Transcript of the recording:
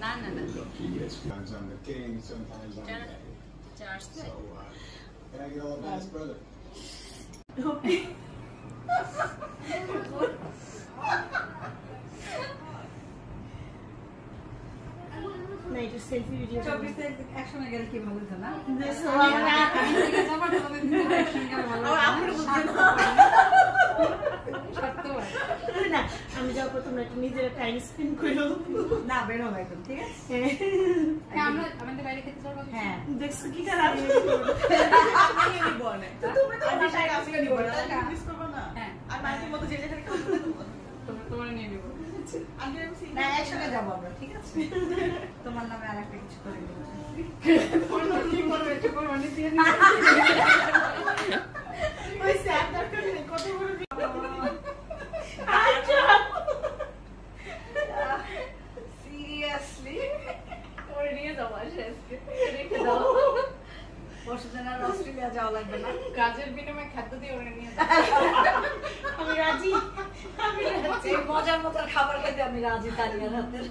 না না না Sometimes I'm the king, sometimes I'm the daddy. So, can I get all of that, brother? না এটা selfie video 24 তারিখ একসঙ্গে গেলে কি ভালো হতো না না আমি যাবো তোমরা একটু নিজেরা টাইম স্পেন্ড করো না বের হবে একদম ঠিক আছে আমরা আমাদের বাইরে খেতে যাবো হ্যাঁ দেখছো কি খারাপ আমি নিব না তোমরা তো আমার টাইম স্পেন্ড নিব না মিস করব না হ্যাঁ আর মাঝে মধ্যে যে যেখানে খাবো তোমরা নিয়ে নিব আমি না একসঙ্গে যাবো আমরা ঠিক আছে তোমার নামে আরেকটা কিছু করে দেব কি করবে একটু কোরবানি দিয়ে দিই ওই স্যার দরকার নেই কত বড় সিরিয়াসলি ওরে নিয়ে যাবো আজকে রেখে দাও বসুদেনা অস্ট্রেলিয়া যাওয়া লাগবে না কাজের বিনিময়ে খাদ্য দিয়ে ওরে নিয়ে যাবো আমি রাজি এই মজার মতো খাবার খেতে আমি রাজি তালিয়ার হাতের